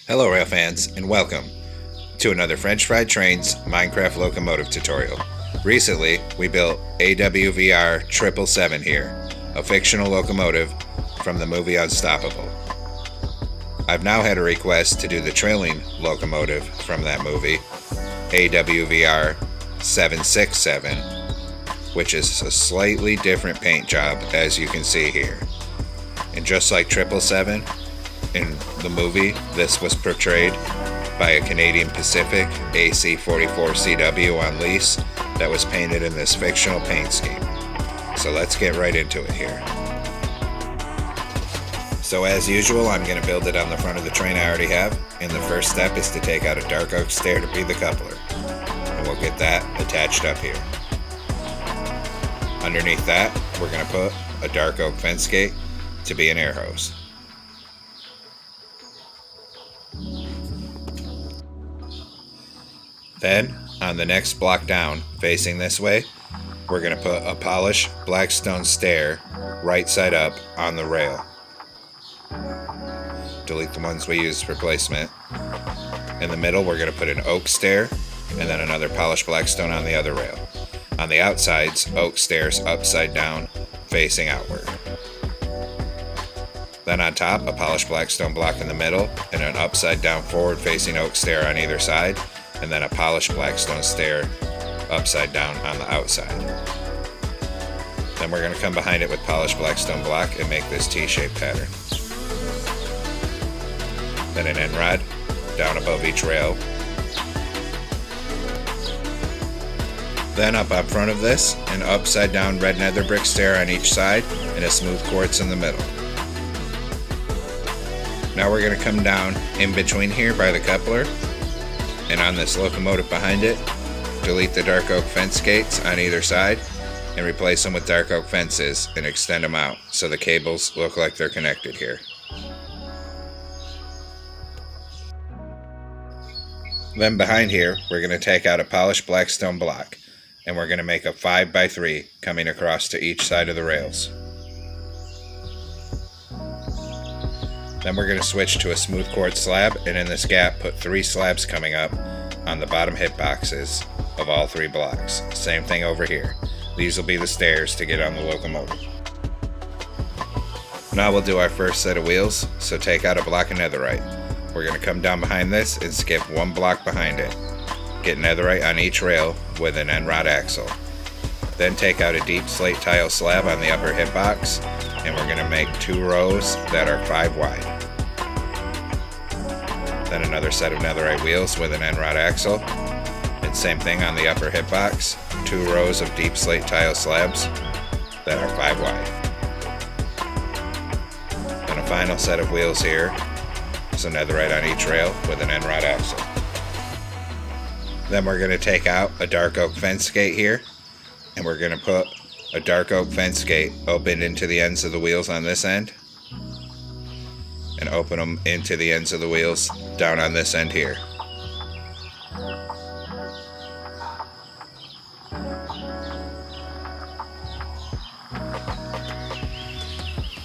Hello rail fans, and welcome to another French Fried Trains Minecraft locomotive tutorial. Recently, we built AWVR 777 here, a fictional locomotive from the movie Unstoppable. I've now had a request to do the trailing locomotive from that movie, AWVR 767, which is a slightly different paint job, as you can see here. And just like 777, in the movie, this was portrayed by a Canadian Pacific AC-44CW on lease that was painted in this fictional paint scheme. So let's get right into it here. So as usual, I'm going to build it on the front of the train I already have, and the first step is to take out a dark oak stair to be the coupler. And we'll get that attached up here. Underneath that, we're going to put a dark oak fence gate to be an air hose. Then, on the next block down, facing this way, we're going to put a polished black stone stair right side up on the rail. Delete the ones we used for placement. In the middle, we're going to put an oak stair, and then another polished black stone on the other rail. On the outsides, oak stairs upside down, facing outward. Then on top, a polished black stone block in the middle, and an upside down forward facing oak stair on either side, and then a polished black stone stair upside down on the outside. Then we're going to come behind it with polished black stone block and make this T-shaped pattern. Then an end rod down above each rail. Then up front of this, an upside down red nether brick stair on each side and a smooth quartz in the middle. Now we're going to come down in between here by the coupler, and on this locomotive behind it, delete the dark oak fence gates on either side and replace them with dark oak fences and extend them out so the cables look like they're connected here. Then behind here, we're going to take out a polished black stone block, and we're going to make a 5x3 coming across to each side of the rails. Then we're going to switch to a smooth quartz slab, and in this gap put 3 slabs coming up on the bottom hit boxes of all 3 blocks. Same thing over here. These will be the stairs to get on the locomotive. Now we'll do our first set of wheels, so take out a block of netherite. We're going to come down behind this and skip 1 block behind it. Get netherite on each rail with an end rod axle. Then take out a deep slate tile slab on the upper hit box, and we're going to make 2 rows that are 5 wide. Then another set of netherite wheels with an end rod axle, and same thing on the upper hit box, 2 rows of deep slate tile slabs that are 5 wide. And a final set of wheels here, so netherite on each rail with an end rod axle. Then we're going to take out a dark oak fence gate here, and we're going to put a dark oak fence gate opened into the ends of the wheels on this end, and open them into the ends of the wheels down on this end here.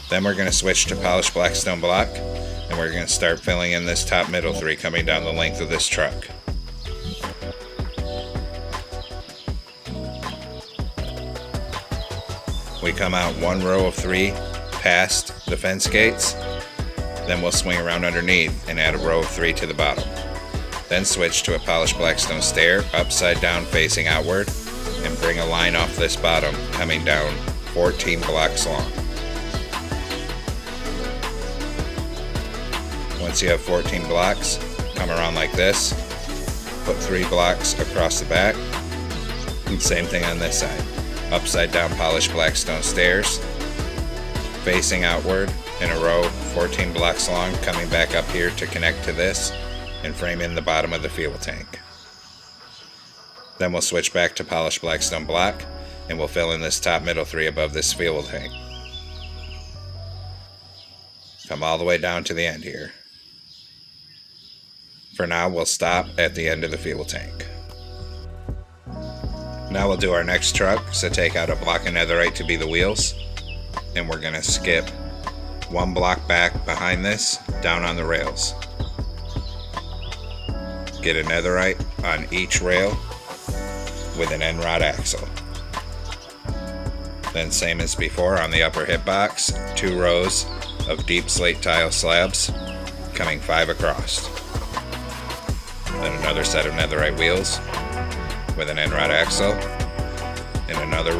Then we're going to switch to polished black stone block, and we're going to start filling in this top middle 3 coming down the length of this truck. We come out 1 row of 3 past the fence gates, then we'll swing around underneath and add a row of 3 to the bottom. Then switch to a polished black stone stair upside down facing outward, and bring a line off this bottom coming down 14 blocks long. Once you have 14 blocks, come around like this, put 3 blocks across the back, and same thing on this side. Upside down polished black stone stairs facing outward in a row 14 blocks long, coming back up here to connect to this and frame in the bottom of the fuel tank. Then we'll switch back to polished black stone block, and we'll fill in this top middle 3 above this fuel tank. Come all the way down to the end here. For now, we'll stop at the end of the fuel tank. Now we'll do our next truck, so take out a block of netherite to be the wheels, and we're going to skip 1 block back behind this, down on the rails. Get a netherite on each rail with an end rod axle. Then same as before on the upper hip box, 2 rows of deep slate tile slabs coming 5 across. Then another set of netherite wheels with an end rod axle and another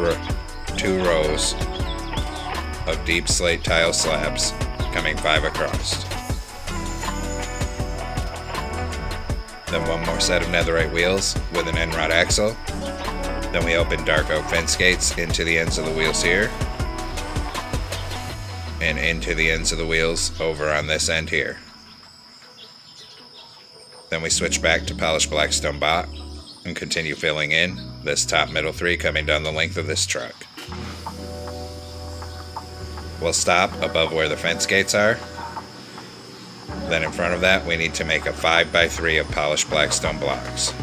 2 rows of deep slate tile slabs coming 5 across. Then one more set of netherite wheels with an end rod axle. Then we open dark oak fence gates into the ends of the wheels here and into the ends of the wheels over on this end here. Then we switch back to polished blackstone block and continue filling in this top middle 3 coming down the length of this truck. We'll stop above where the fence gates are. Then in front of that we need to make a 5x3 of polished blackstone blocks.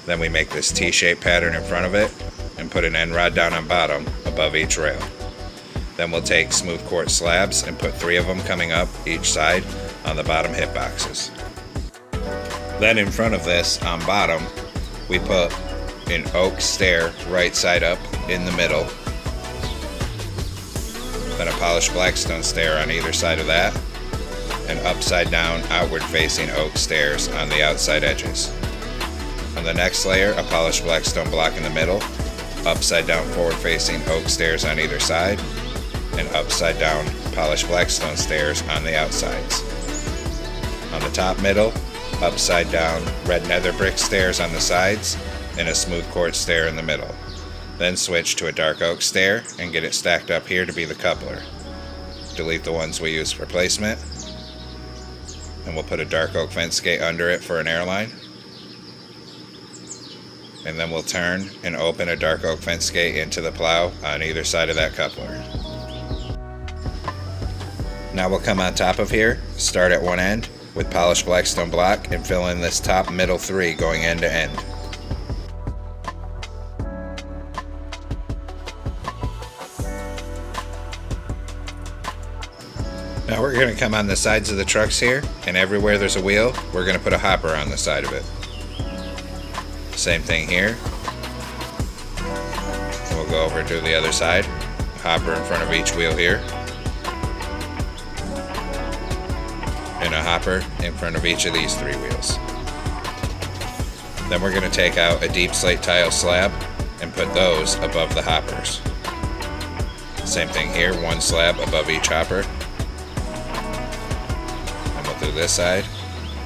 Then we make this T-shaped pattern in front of it and put an end rod down on bottom above each rail. Then we'll take smooth quartz slabs and put 3 of them coming up each side on the bottom hip boxes. Then in front of this on bottom we put an oak stair right side up in the middle. Then a polished blackstone stair on either side of that, and upside down outward facing oak stairs on the outside edges. On the next layer, a polished blackstone block in the middle, upside down forward facing oak stairs on either side, and upside down polished blackstone stairs on the outsides. On the top middle, upside down red nether brick stairs on the sides, and a smooth quartz stair in the middle. Then switch to a dark oak stair and get it stacked up here to be the coupler. Delete the ones we use for placement, and we'll put a dark oak fence gate under it for an airline. And then we'll turn and open a dark oak fence gate into the plow on either side of that coupler. Now we'll come on top of here, start at one end with polished blackstone block and fill in this top middle 3 going end to end. Now we're going to come on the sides of the trucks here, and everywhere there's a wheel, we're going to put a hopper on the side of it. Same thing here. And we'll go over to the other side. Hopper in front of each wheel here. And a hopper in front of each of these 3 wheels. Then we're going to take out a deep slate tile slab and put those above the hoppers. Same thing here, 1 slab above each hopper. And we'll do this side.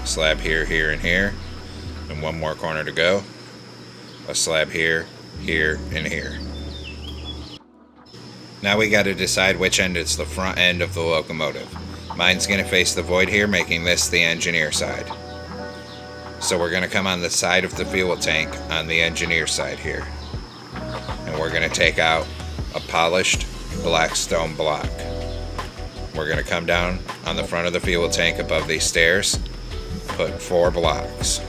Slab here, here, and here. And 1 more corner to go. A slab here, here, and here. Now we got to decide which end is the front end of the locomotive. Mine's going to face the void here, making this the engineer side. So we're going to come on the side of the fuel tank on the engineer side here. And we're going to take out a polished blackstone block. We're going to come down on the front of the fuel tank above these stairs, put 4 blocks.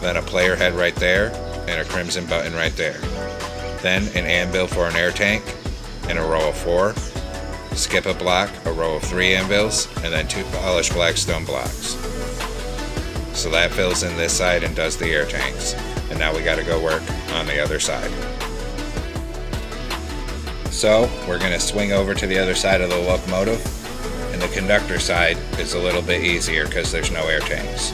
Then a player head right there, and a crimson button right there. Then an anvil for an air tank, and a row of 4. Skip a block, a row of 3 anvils, and then 2 polished blackstone blocks. So that fills in this side and does the air tanks. And now we gotta go work on the other side. So we're gonna swing over to the other side of the locomotive, and the conductor side is a little bit easier because there's no air tanks.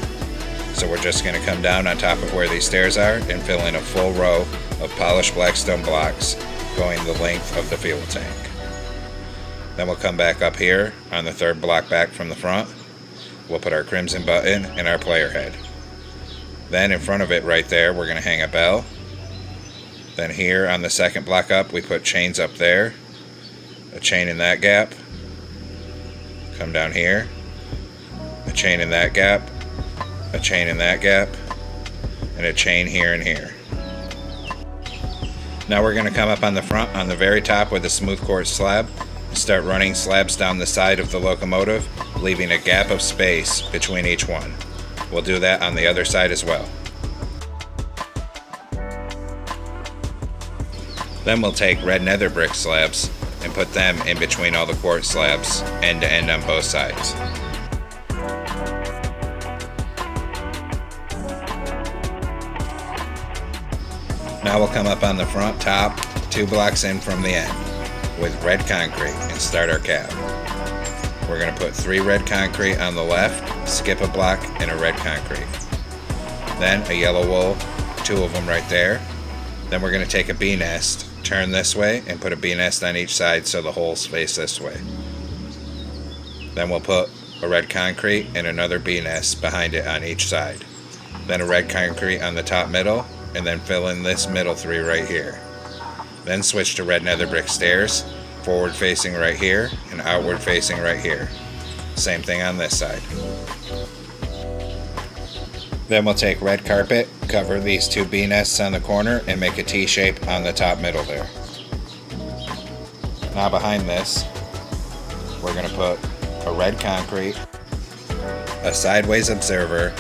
So we're just going to come down on top of where these stairs are and fill in a full row of polished blackstone blocks going the length of the fuel tank. Then we'll come back up here on the 3rd block back from the front. We'll put our crimson button and our player head. Then in front of it right there we're going to hang a bell. Then here on the 2nd block up we put chains up there. A chain in that gap. Come down here. A chain in that gap. A chain in that gap, and a chain here and here. Now we're going to come up on the front on the very top with a smooth quartz slab and start running slabs down the side of the locomotive, leaving a gap of space between each one. We'll do that on the other side as well. Then we'll take red nether brick slabs and put them in between all the quartz slabs, end to end on both sides. Now we'll come up on the front top, 2 blocks in from the end, with red concrete and start our cab. We're going to put 3 red concrete on the left, skip a block, and a red concrete. Then a yellow wool, 2 of them right there. Then we're going to take a bee nest, turn this way, and put a bee nest on each side so the holes face this way. Then we'll put a red concrete and another bee nest behind it on each side. Then a red concrete on the top middle, and then fill in this middle 3 right here. Then switch to red nether brick stairs, forward facing right here and outward facing right here. Same thing on this side. Then we'll take red carpet, cover these 2 bee nests on the corner, and make a T shape on the top middle there. Now behind this, we're going to put a red concrete, a sideways observer,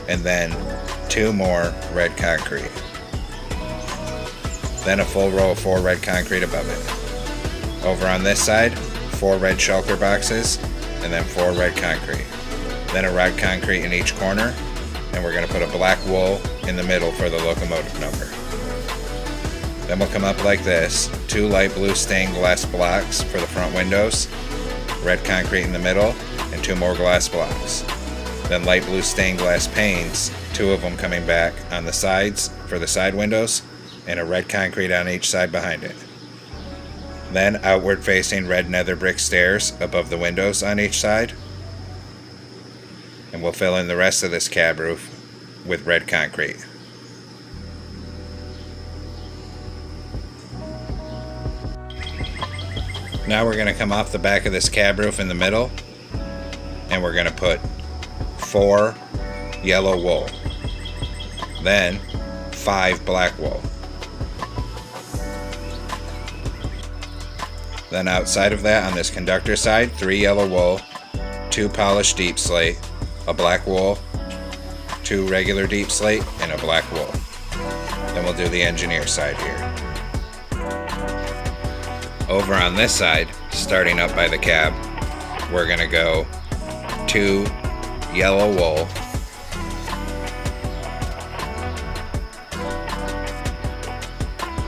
and then 2 more red concrete. Then a full row of 4 red concrete above it. Over on this side, 4 red shulker boxes, and then 4 red concrete. Then a red concrete in each corner, and we're going to put a black wool in the middle for the locomotive number. Then we'll come up like this, 2 light blue stained glass blocks for the front windows, red concrete in the middle, and 2 more glass blocks. Then light blue stained glass panes, 2 of them coming back on the sides for the side windows, and a red concrete on each side behind it. Then outward facing red nether brick stairs above the windows on each side. And we'll fill in the rest of this cab roof with red concrete. Now we're going to come off the back of this cab roof in the middle, and we're going to put 4 yellow wool, then 5 black wool. Then outside of that, on this conductor side, 3 yellow wool, 2 polished deep slate, a black wool, 2 regular deep slate, and a black wool. Then we'll do the engineer side here. Over on this side, starting up by the cab, we're going to go 2 yellow wool,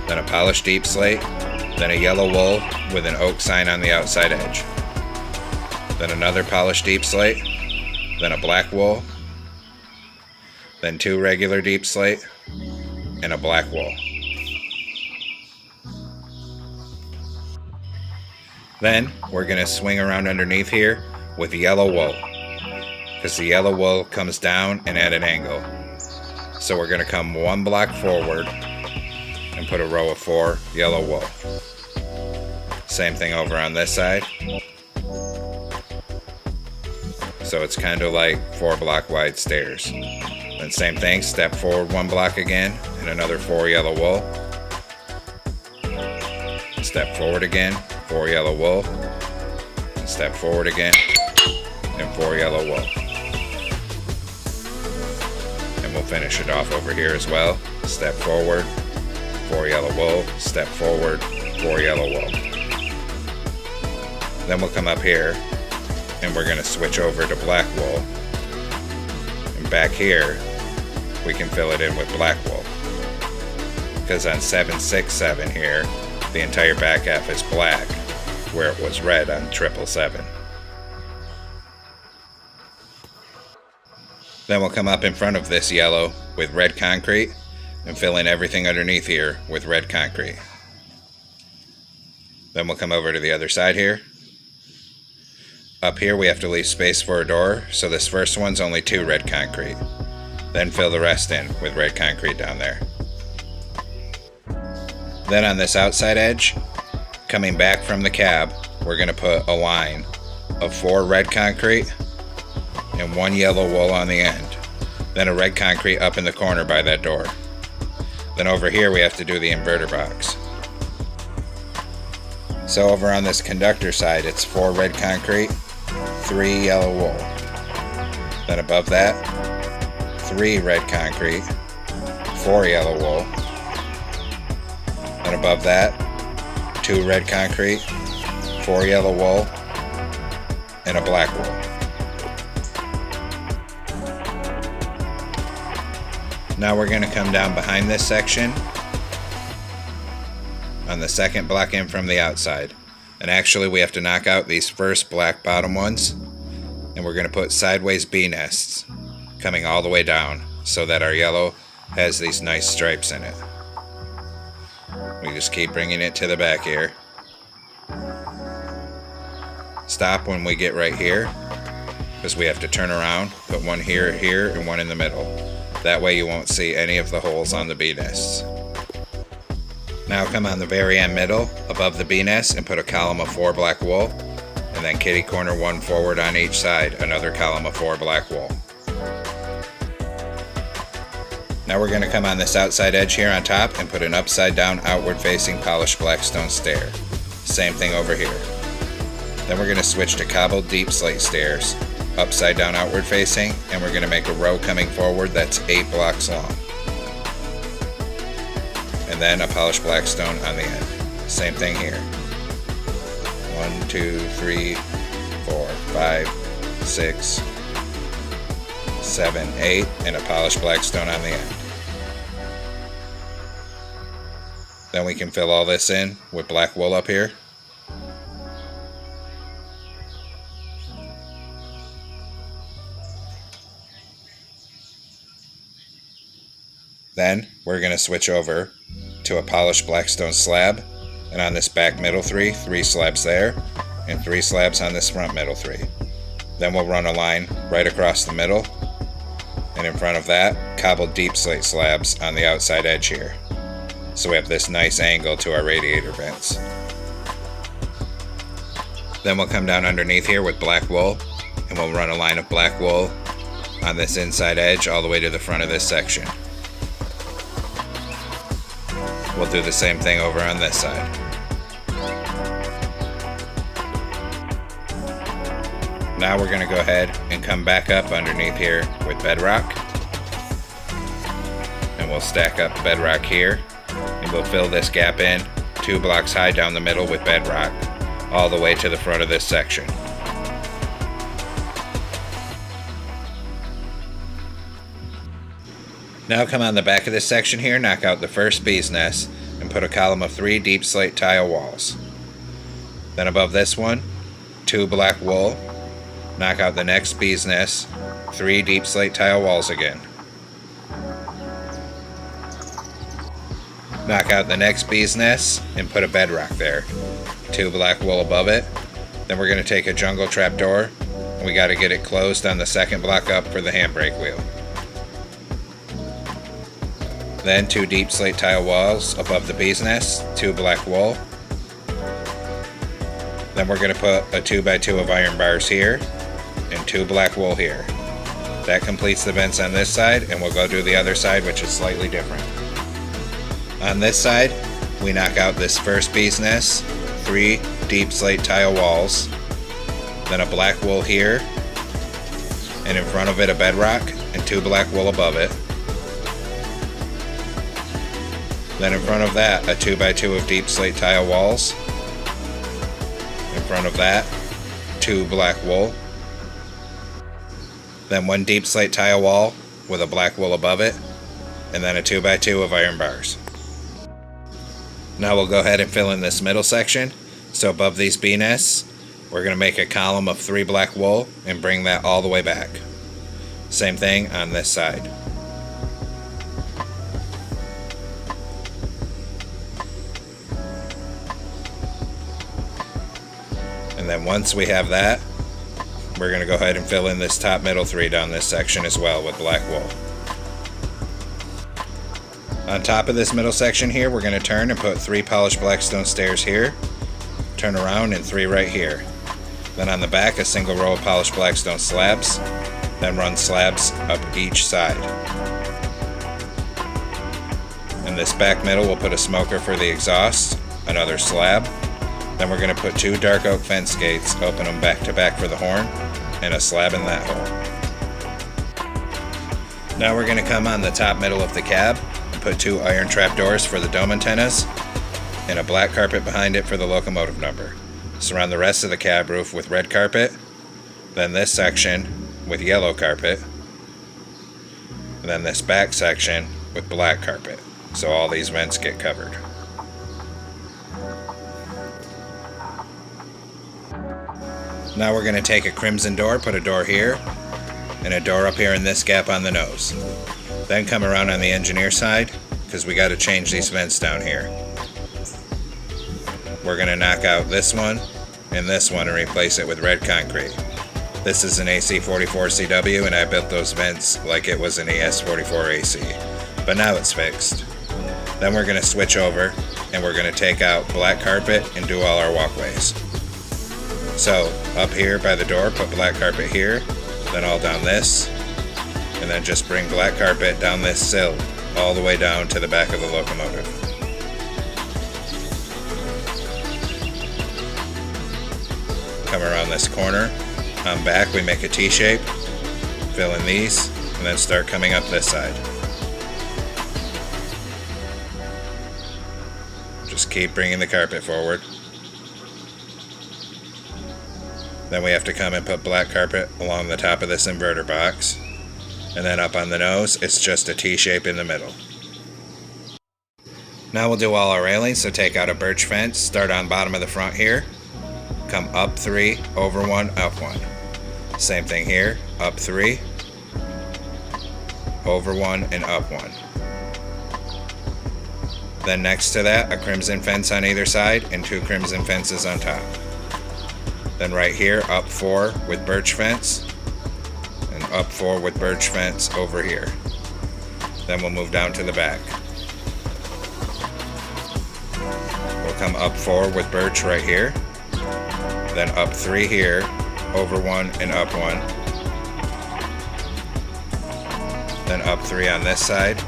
then a polished deep slate, then a yellow wool with an oak sign on the outside edge, then another polished deep slate, then a black wool, then 2 regular deep slate, and a black wool. Then we're going to swing around underneath here with yellow wool, because the yellow wool comes down and at an angle. So we're going to come 1 block forward and put a row of 4 yellow wool. Same thing over on this side. So it's kind of like 4 block wide stairs. Then same thing, step forward 1 block again and another 4 yellow wool. Step forward again, 4 yellow wool. Step forward again and 4 yellow wool. And we'll finish it off over here as well. Step forward, 4 yellow wool. Step forward, 4 yellow wool. Then we'll come up here and we're going to switch over to black wool. And back here, we can fill it in with black wool. Because on 767 here, the entire back half is black, where it was red on 777. Then we'll come up in front of this yellow with red concrete and fill in everything underneath here with red concrete. Then we'll come over to the other side here. Up here we have to leave space for a door, so this first one's only 2 red concrete. Then fill the rest in with red concrete down there. Then on this outside edge, coming back from the cab, we're going to put a line of 4 red concrete and 1 yellow wool on the end. Then a red concrete up in the corner by that door. Then over here we have to do the inverter box. So over on this conductor side, it's 4 red concrete, 3 yellow wool. Then above that, 3 red concrete, 4 yellow wool. Then above that, 2 red concrete, 4 yellow wool, and a black wool. Now we're going to come down behind this section on the second block in from the outside. And actually we have to knock out these first black bottom ones, and we're going to put sideways bee nests coming all the way down so that our yellow has these nice stripes in it. We just keep bringing it to the back here. Stop when we get right here, because we have to turn around, put one here, and one in the middle. That way you won't see any of the holes on the bee nests. Now come on the very end middle, above the bee nest, and put a column of 4 black wool, and then kitty corner 1 forward on each side, another column of 4 black wool. Now we're going to come on this outside edge here on top and put an upside down outward facing polished black stone stair. Same thing over here. Then we're going to switch to cobbled deep slate stairs, upside down outward facing, and we're going to make a row coming forward that's 8 blocks long. And then a polished black stone on the end. Same thing here. 1, 2, 3, 4, 5, 6, 7, 8, and a polished black stone on the end. Then we can fill all this in with black wool up here. Then we're going to switch over to a polished black stone slab, and on this back middle 3 slabs there, and 3 slabs on this front middle 3. Then we'll run a line right across the middle, and in front of that, cobbled deep slate slabs on the outside edge here. So we have this nice angle to our radiator vents. Then we'll come down underneath here with black wool, and we'll run a line of black wool on this inside edge all the way to the front of this section. We'll do the same thing over on this side. Now we're going to go ahead and come back up underneath here with bedrock. And we'll stack up bedrock here. And we'll fill this gap in 2 blocks high down the middle with bedrock, all the way to the front of this section. Now come on the back of this section here, knock out the first bee's nest, and put a column of 3 deep slate tile walls. Then above this one, 2 black wool, knock out the next bee's nest, 3 deep slate tile walls again. Knock out the next bee's nest and put a bedrock there, 2 black wool above it. Then we're going to take a jungle trapdoor, and we got to get it closed on the second block up for the handbrake wheel. Then 2 deep slate tile walls above the bee's nest, 2 black wool. Then we're going to put a 2x2 of iron bars here and 2 black wool here. That completes the vents on this side, and we'll go do the other side, which is slightly different. On this side, we knock out this first bee's nest, 3 deep slate tile walls, then a black wool here, and in front of it a bedrock and 2 black wool above it. Then in front of that, a 2x2 of deep slate tile walls. In front of that, 2 black wool. Then 1 deep slate tile wall with a black wool above it, and then a 2x2 of iron bars. Now we'll go ahead and fill in this middle section. So above these bee nests, we're going to make a column of 3 black wool and bring that all the way back. Same thing on this side. And then once we have that, we're going to go ahead and fill in this top middle 3 down this section as well with black wool. On top of this middle section here, we're going to turn and put 3 polished black stone stairs here, turn around, and 3 right here. Then on the back, a single row of polished black stone slabs, then run slabs up each side. In this back middle, we'll put a smoker for the exhaust, another slab. Then we're going to put 2 dark oak fence gates, open them back to back for the horn, and a slab in that hole. Now we're going to come on the top middle of the cab and put 2 iron trapdoors for the dome antennas, and a black carpet behind it for the locomotive number. Surround the rest of the cab roof with red carpet, then this section with yellow carpet, and then this back section with black carpet, so all these vents get covered. Now we're going to take a crimson door, put a door here, and a door up here in this gap on the nose. Then come around on the engineer side, because we got to change these vents down here. We're going to knock out this one and replace it with red concrete. This is an AC44CW, and I built those vents like it was an ES44AC, but now it's fixed. Then we're going to switch over and we're going to take out black carpet and do all our walkways. So up here by the door, put black carpet here, then all down this, and then just bring black carpet down this sill all the way down to the back of the locomotive. Come around this corner. On back we make a T-shape, fill in these, and then start coming up this side. Just keep bringing the carpet forward. Then we have to come and put black carpet along the top of this inverter box. And then up on the nose, it's just a T-shape in the middle. Now we'll do all our railings, so take out a birch fence, start on bottom of the front here. Come up 3, over 1, up 1. Same thing here, up 3, over 1, and up 1. Then next to that, a crimson fence on either side and 2 crimson fences on top. Then right here, up 4 with birch fence, and up 4 with birch fence over here. Then we'll move down to the back. We'll come up 4 with birch right here, then up 3 here, over 1 and up 1. Then up 3 on this side,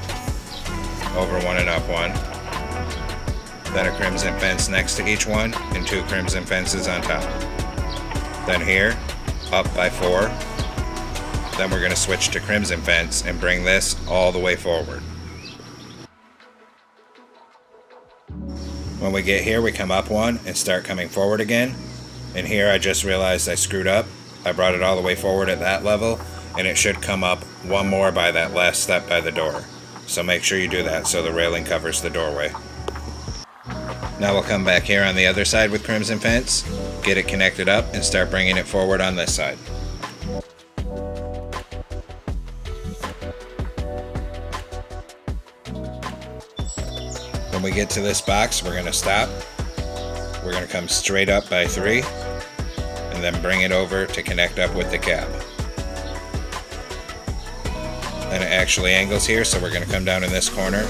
over 1 and up 1. Then a crimson fence next to each one, and 2 crimson fences on top. Then here, up by 4. Then we're going to switch to crimson fence and bring this all the way forward. When we get here, we come up 1 and start coming forward again. And here I just realized I screwed up. I brought it all the way forward at that level, and it should come up 1 more by that last step by the door. So make sure you do that so the railing covers the doorway. Now we'll come back here on the other side with crimson fence, get it connected up, and start bringing it forward on this side. When we get to this box, we're going to stop. We're going to come straight up by 3, and then bring it over to connect up with the cab. And it actually angles here, so we're going to come down in this corner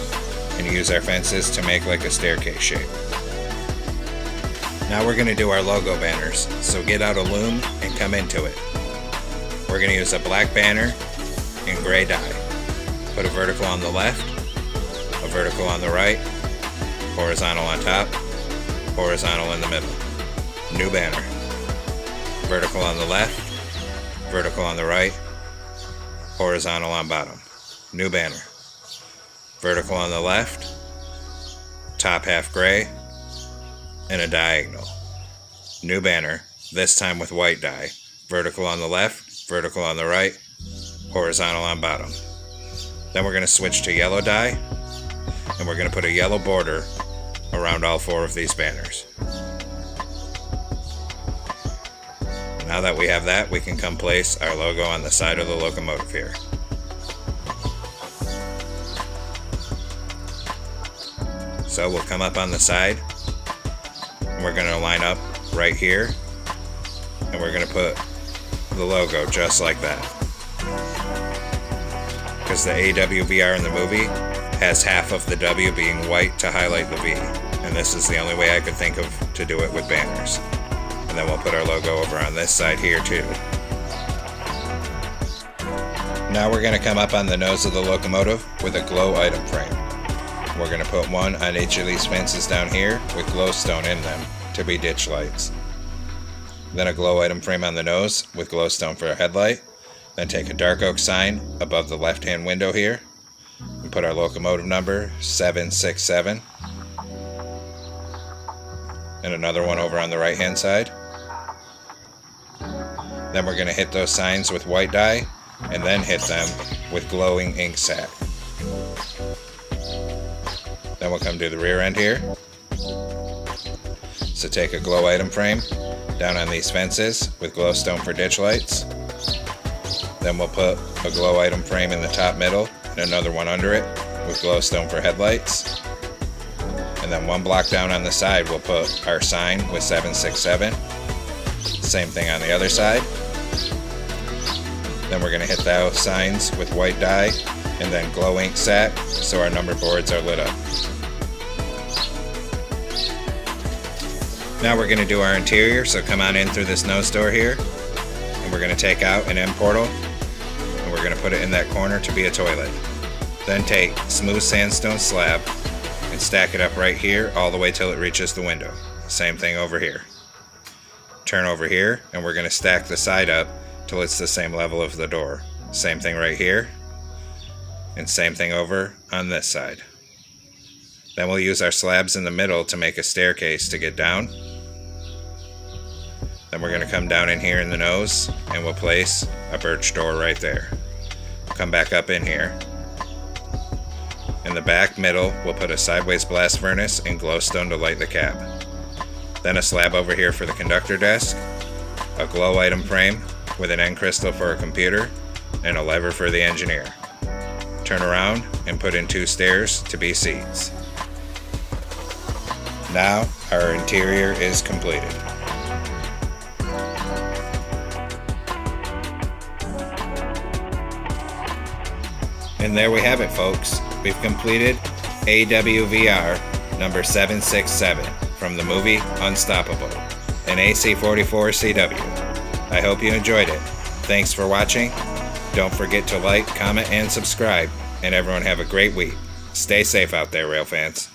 and use our fences to make like a staircase shape. Now we're going to do our logo banners, so get out a loom and come into it. We're going to use a black banner and gray dye. Put a vertical on the left, a vertical on the right, horizontal on top, horizontal in the middle. New banner. Vertical on the left, vertical on the right, horizontal on bottom. New banner. Vertical on the left, top half gray, and a diagonal. New banner, this time with white dye. Vertical on the left, vertical on the right, horizontal on bottom. Then we're going to switch to yellow dye, and we're going to put a yellow border around all 4 of these banners. Now that we have that, we can come place our logo on the side of the locomotive here. So we'll come up on the side, and we're going to line up right here, and we're going to put the logo just like that. Because the AWVR in the movie has half of the W being white to highlight the V, and this is the only way I could think of to do it with banners. And then we'll put our logo over on this side here too. Now we're going to come up on the nose of the locomotive with a glow item frame. We're going to put 1 on each of these fences down here with glowstone in them to be ditch lights. Then a glow item frame on the nose with glowstone for a headlight. Then take a dark oak sign above the left hand window here and put our locomotive number 767. and another one over on the right hand side. Then we're going to hit those signs with white dye and then hit them with glowing ink sac. Then we'll come to the rear end here. So take a glow item frame down on these fences with glowstone for ditch lights. Then we'll put a glow item frame in the top middle and another one under it with glowstone for headlights. And then one block down on the side we'll put our sign with 767. Same thing on the other side. Then we're going to hit those signs with white dye and then glow ink sac so our number boards are lit up. Now we're going to do our interior, so come on in through this nose door here, and we're going to take out an end portal and we're going to put it in that corner to be a toilet. Then take smooth sandstone slab and stack it up right here all the way till it reaches the window. Same thing over here. Turn over here and we're going to stack the side up till it's the same level of the door. Same thing right here, and same thing over on this side. Then we'll use our slabs in the middle to make a staircase to get down. Then we're going to come down in here in the nose and we'll place a birch door right there. Come back up in here. In the back middle we'll put a sideways blast furnace and glowstone to light the cab. Then a slab over here for the conductor desk, a glow item frame with an end crystal for a computer, and a lever for the engineer. Turn around and put in 2 stairs to be seats. Now our interior is completed. And there we have it, folks. We've completed AWVR number 767 from the movie Unstoppable, an AC-44 CW. I hope you enjoyed it. Thanks for watching. Don't forget to like, comment, and subscribe. And everyone have a great week. Stay safe out there, rail fans.